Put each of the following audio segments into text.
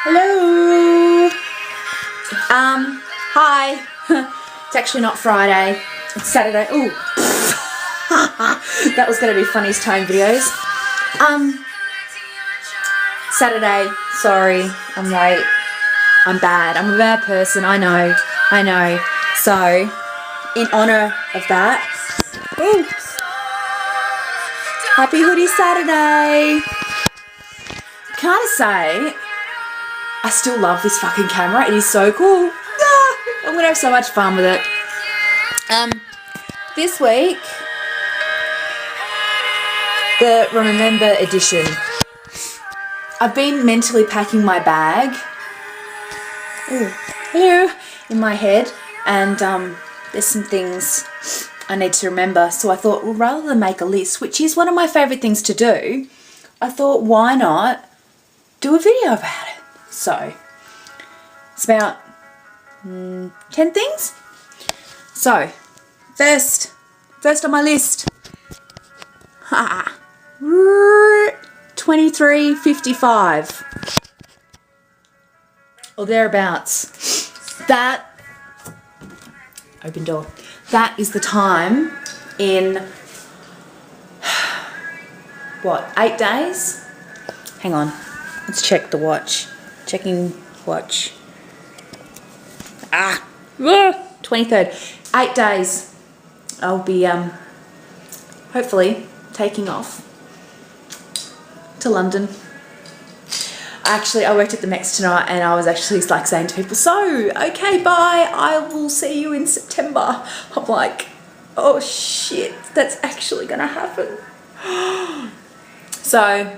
Hello. Hi. It's actually not Friday. It's Saturday. Ooh. That was going to be funniest time videos. Saturday. Sorry. I'm late. I'm bad. I'm a bad person. I know. So, in honor of that, ooh, happy Hoodie Saturday. Can I say, I still love this fucking camera. It is so cool. I'm gonna have so much fun with it. This week, the Remember edition. I've been mentally packing my bag. Ooh, hello, in my head, and there's some things I need to remember. So I thought, well, rather than make a list, which is one of my favourite things to do, I thought, why not do a video about it? So it's about 10 things. So first on my list, 23:55 or thereabouts. That open door. That is the time in what, 8 days? Hang on, let's check the watch. Checking watch. 23rd. 8 days. I'll be hopefully taking off to London. Actually, I worked at the Mex tonight, and I was actually like saying to people, so, okay, bye, I will see you in September. I'm like, oh shit, that's actually gonna happen. So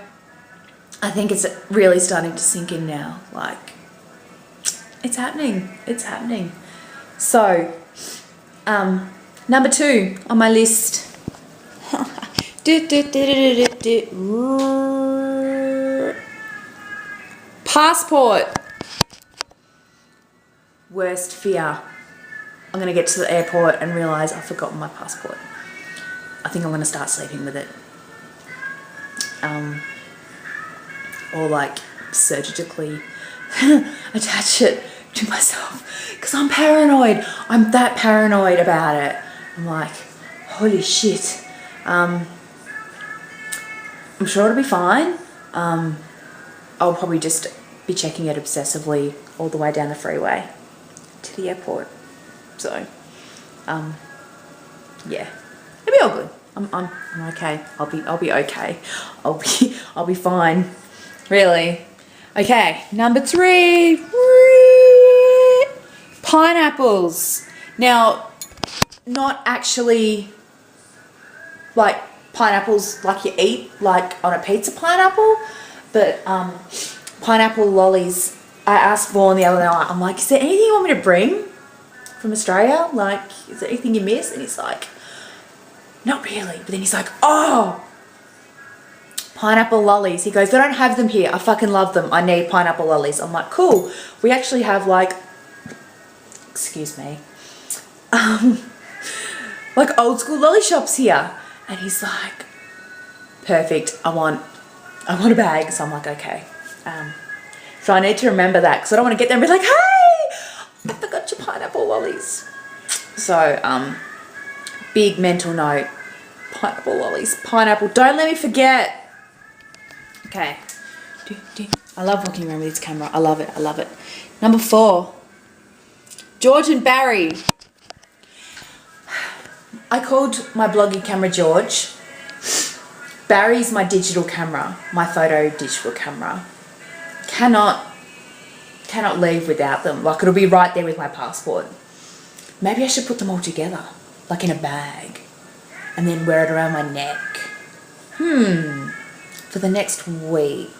I think it's really starting to sink in now. Like, it's happening. So, number 2 on my list. Passport. Worst fear. I'm going to get to the airport and realise I've forgotten my passport. I think I'm going to start sleeping with it. Or like surgically attach it to myself, because I'm paranoid. I'm that paranoid about it. I'm like, holy shit. I'm sure it'll be fine. I'll probably just be checking it obsessively all the way down the freeway to the airport. So, yeah, it'll be all good. I'm okay. I'll be okay. I'll be fine. Really. Okay, number 3. Pineapples. Now, not actually like pineapples like you eat, like on a pizza pineapple, but pineapple lollies. I asked Vaughn the other night, I'm like, is there anything you want me to bring from Australia? Like, is there anything you miss? And he's like, not really. But then he's like, oh, pineapple lollies. He goes, they don't have them here. I fucking love them. I need pineapple lollies. I'm like, cool. We actually have like, excuse me, like old school lolly shops here. And he's like, perfect. I want a bag. So I'm like, okay. So I need to remember that, because I don't want to get there and be like, hey, I forgot your pineapple lollies. So, big mental note, pineapple lollies. Pineapple, don't let me forget. Okay. I love walking around with this camera. I love it. Number 4, George and Barry. I called my blogging camera George. Barry's my digital camera, my photo digital camera. Cannot leave without them. Like, it'll be right there with my passport. Maybe I should put them all together, like in a bag, and then wear it around my neck. For the next week.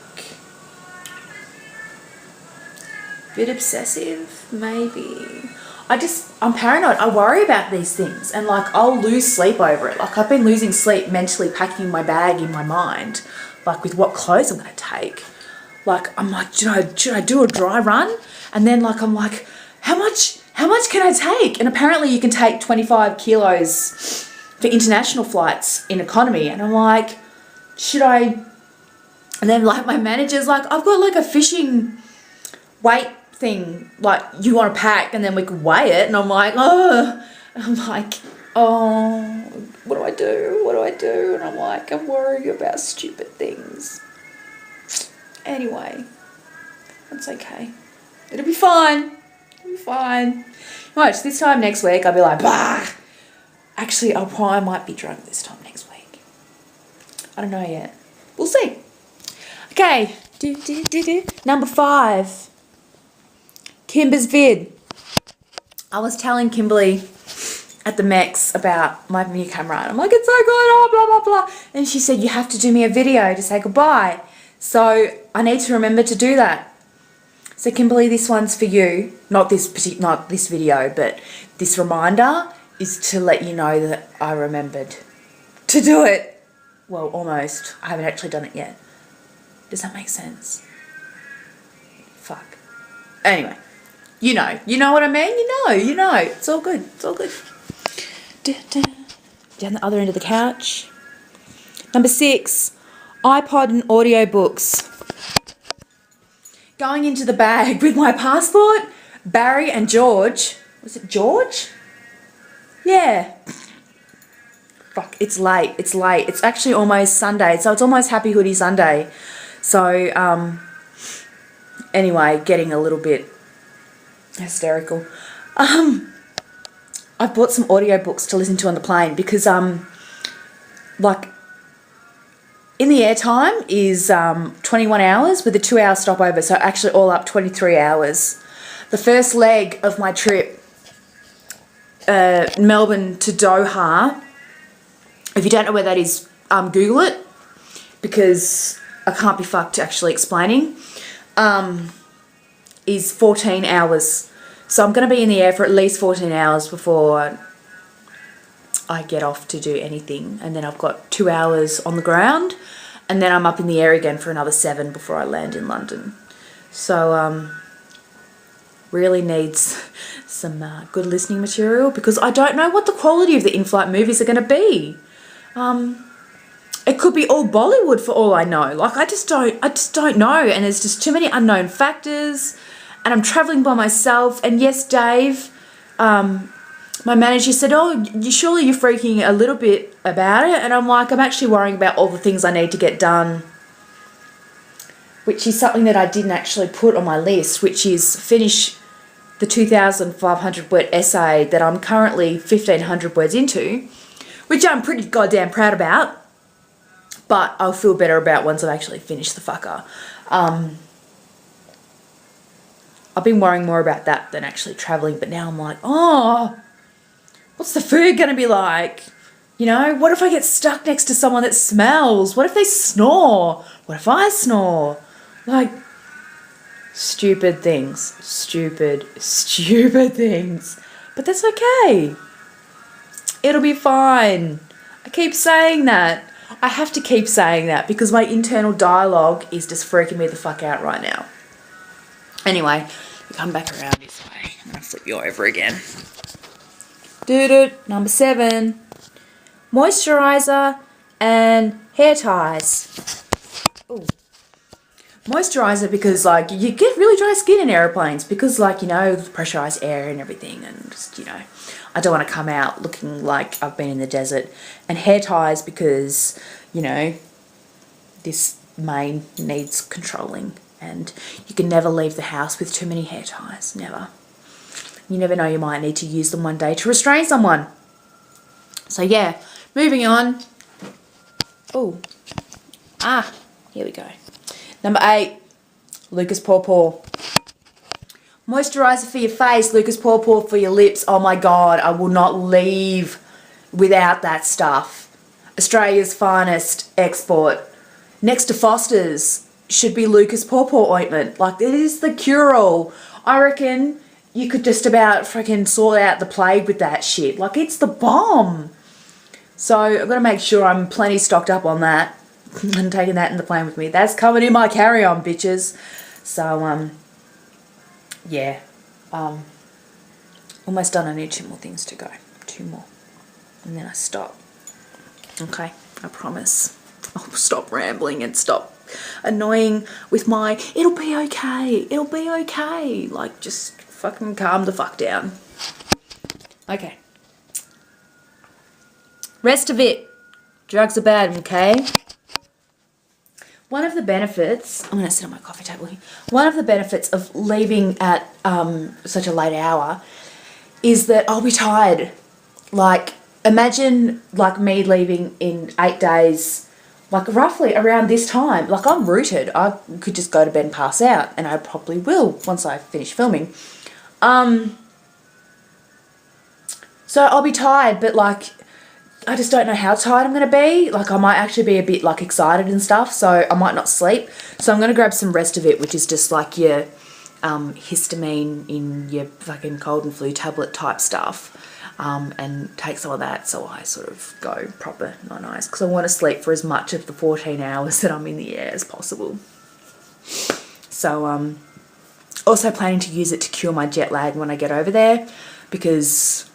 Bit obsessive, maybe. I'm paranoid. I worry about these things, and like, I'll lose sleep over it. Like, I've been losing sleep mentally packing my bag in my mind, like with what clothes I'm going to take. Like, I'm like, should I do a dry run? And then like, I'm like, how much can I take? And apparently you can take 25 kilos for international flights in economy. And I'm like, should I And then like my manager's like, I've got like a fishing weight thing, like you want to pack and then we could weigh it. And I'm like, oh, what do I do? What do I do? And I'm like, I'm worried about stupid things. Anyway, that's okay. It'll be fine. It'll be fine. Watch, this time next week I'll be like, bah. Actually, I might be drunk this time next week. I don't know yet. We'll see. Okay. Number 5. Kimber's vid. I was telling Kimberly at the Mex about my new camera. And I'm like, it's so good, oh, blah, blah, blah. And she said, you have to do me a video to say goodbye. So I need to remember to do that. So Kimberly, this one's for you. Not this video, but this reminder is to let you know that I remembered to do it. Well, almost. I haven't actually done it yet. Does that make sense? Fuck. Anyway, you know what I mean? You know. It's all good. It's all good. Down the other end of the couch. Number 6, iPod and audiobooks. Going into the bag with my passport, Barry and George. Was it George? Yeah. Fuck, it's late. It's late. It's actually almost Sunday, so it's almost Happy Hoodie Sunday. So, anyway, getting a little bit hysterical. I bought some audiobooks to listen to on the plane because, like, in the air time is 21 hours with a 2-hour stopover, so actually all up 23 hours. The first leg of my trip, Melbourne to Doha, if you don't know where that is, Google it, because I can't be fucked actually explaining, is 14 hours. So I'm going to be in the air for at least 14 hours before I get off to do anything. And then I've got 2 hours on the ground. And then I'm up in the air again for another 7 before I land in London. So really needs some good listening material, because I don't know what the quality of the in-flight movies are going to be. It could be all Bollywood for all I know. Like, I just don't know. And there's just too many unknown factors. And I'm traveling by myself. And yes, Dave, my manager said, oh, surely you're freaking a little bit about it. And I'm like, I'm actually worrying about all the things I need to get done, which is something that I didn't actually put on my list, which is finish the 2,500 word essay that I'm currently 1,500 words into, which I'm pretty goddamn proud about. But I'll feel better about once I've actually finished the fucker. I've been worrying more about that than actually traveling, but now I'm like, oh, what's the food going to be like? You know, what if I get stuck next to someone that smells? What if they snore? What if I snore? Like, stupid things. Stupid things. But that's okay. It'll be fine. I keep saying that. I have to keep saying that because my internal dialogue is just freaking me the fuck out right now. Anyway, we come back around this way. I'm going to flip you over again. Number 7. Moisturiser and hair ties. Ooh. Moisturiser because, like, you get really dry skin in airplanes because, like, you know, the pressurised air and everything, and just, you know, I don't want to come out looking like I've been in the desert. And hair ties because, you know, this mane needs controlling. And you can never leave the house with too many hair ties. Never. You never know, you might need to use them one day to restrain someone. So yeah, moving on. Oh. Here we go. Number 8. Lucas Paw Paw. Moisturiser for your face, Lucas Paw Paw for your lips. Oh my God, I will not leave without that stuff. Australia's finest export. Next to Foster's should be Lucas Paw Paw ointment. Like, it is the cure-all. I reckon you could just about freaking sort out the plague with that shit. Like, it's the bomb. So I've got to make sure I'm plenty stocked up on that. I'm taking that in the plane with me. That's coming in my carry-on, bitches. So, yeah. Almost done. I need 2 more things to go. 2 more. And then I stop. Okay? I promise. I'll stop rambling and stop annoying with my, it'll be okay, it'll be okay. Like, just fucking calm the fuck down. Okay. Rest of it. Drugs are bad, okay? One of the benefits, I'm going to sit on my coffee table here. One of the benefits of leaving at such a late hour is that I'll be tired. Like, imagine like me leaving in 8 days, like roughly around this time. Like, I'm rooted. I could just go to bed and pass out, and I probably will once I finish filming. So I'll be tired, but like, I just don't know how tired I'm going to be. Like, I might actually be a bit like excited and stuff, so I might not sleep. So I'm going to grab some Rest of It, which is just like your histamine in your fucking cold and flu tablet type stuff, and take some of that so I sort of go proper nice, because I want to sleep for as much of the 14 hours that I'm in the air as possible. So also planning to use it to cure my jet lag when I get over there, because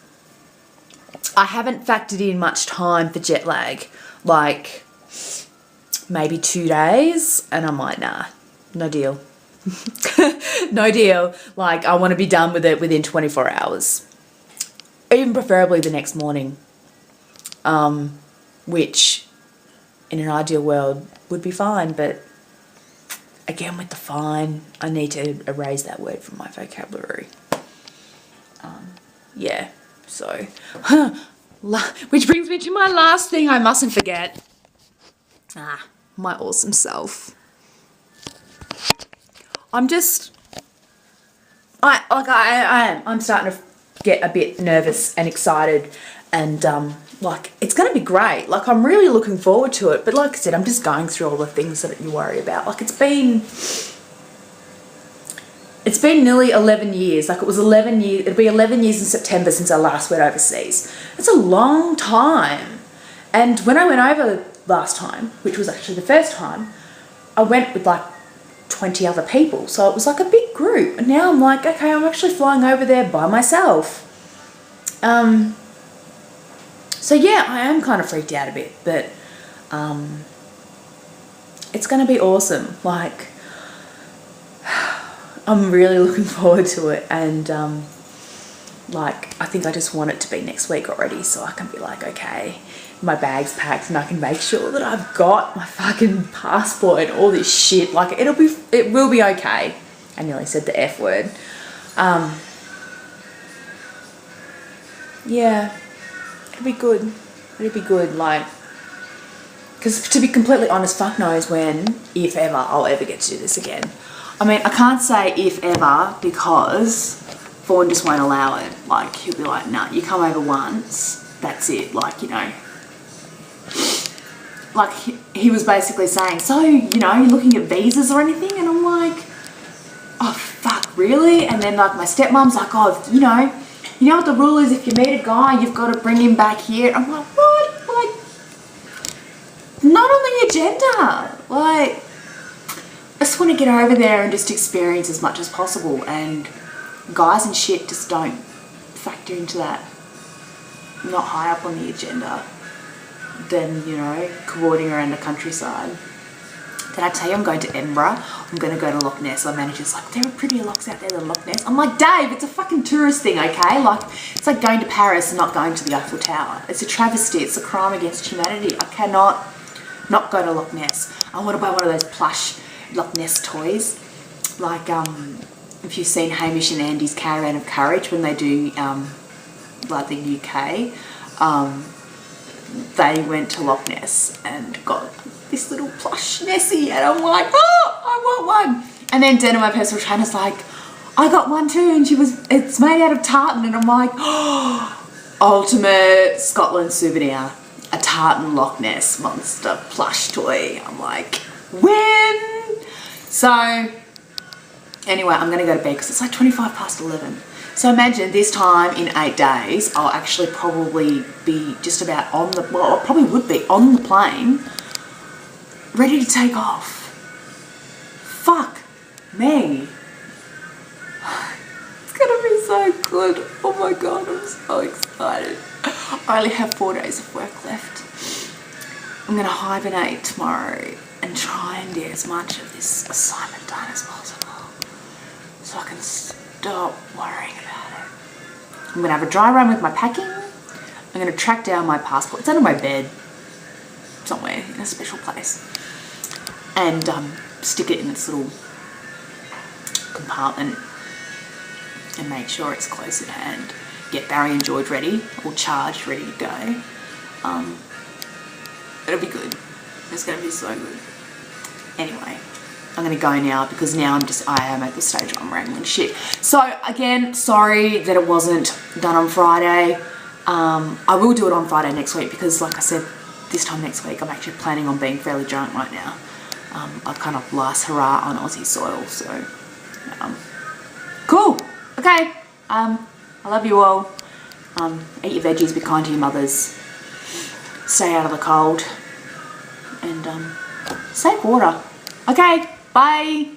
I haven't factored in much time for jet lag, like maybe 2 days, and I'm like, nah, no deal. No deal. Like, I want to be done with it within 24 hours, even preferably the next morning, which in an ideal world would be fine, but again, with the fine, I need to erase that word from my vocabulary. Yeah. So, which brings me to my last thing I mustn't forget. My awesome self. I'm starting to get a bit nervous and excited, and like, it's going to be great. Like, I'm really looking forward to it. But like I said, I'm just going through all the things that you worry about. Like, it's been nearly 11 years. Like, it was 11 years. It'll be 11 years in September since I last went overseas. It's a long time. And when I went over last time, which was actually the first time, I went with like 20 other people. So it was like a big group. And now I'm like, okay, I'm actually flying over there by myself. So yeah, I am kind of freaked out a bit, but it's going to be awesome. Like, I'm really looking forward to it, and like, I think I just want it to be next week already, so I can be like, okay, my bag's packed and I can make sure that I've got my fucking passport and all this shit. Like, it will be okay. I nearly said the F word. Yeah, it'll be good. It'll be good, like, because to be completely honest, fuck knows when, if ever, I'll ever get to do this again. I mean, I can't say if ever, because Vaughan just won't allow it. Like, he'll be like, nah, you come over once, that's it. Like, you know, like, he was basically saying, so, you know, you're looking at visas or anything? And I'm like, oh, fuck, really? And then, like, my stepmom's like, oh, you know what the rule is? If you meet a guy, you've got to bring him back here. I'm like, what? Like, not on the agenda. Like, I just want to get over there and just experience as much as possible, and guys and shit just don't factor into that. Not high up on the agenda. Then, you know, cavorting around the countryside. Did I tell you I'm going to Edinburgh? I'm going to go to Loch Ness. My manager's like, there are prettier locks out there than Loch Ness. I'm like, Dave, it's a fucking tourist thing, okay? Like, it's like going to Paris and not going to the Eiffel Tower. It's a travesty. It's a crime against humanity. I cannot not go to Loch Ness. I want to buy one of those plush Loch Ness toys. Like, if you've seen Hamish and Andy's Caravan of Courage, when they do, like, the UK, they went to Loch Ness and got this little plush Nessie, and I'm like, oh, I want one. And then Dana, my personal trainer's like, I got one too, and it's made out of tartan, and I'm like, oh, ultimate Scotland souvenir, a tartan Loch Ness monster plush toy. I'm like, when? So anyway, I'm gonna go to bed because it's like 11:25. So imagine this time in 8 days, I'll actually probably be just about I probably would be on the plane, ready to take off. Fuck me. It's gonna be so good. Oh my God, I'm so excited. I only have 4 days of work left. I'm gonna hibernate tomorrow, and try and get as much of this assignment done as possible so I can stop worrying about it. I'm going to have a dry run with my packing. I'm going to track down my passport. It's under my bed somewhere in a special place. And stick it in this little compartment and make sure it's close at hand. Get Barry and George ready, all charged, ready to go. It'll be good. It's going to be so good. Anyway, I'm going to go now because now I am at the stage where I'm wrangling shit. So again, sorry that it wasn't done on Friday. I will do it on Friday next week because like I said, this time next week I'm actually planning on being fairly drunk right now. I've kind of last hurrah on Aussie soil, so cool. Okay, I love you all. Eat your veggies, be kind to your mothers, stay out of the cold, and save water. Okay, bye.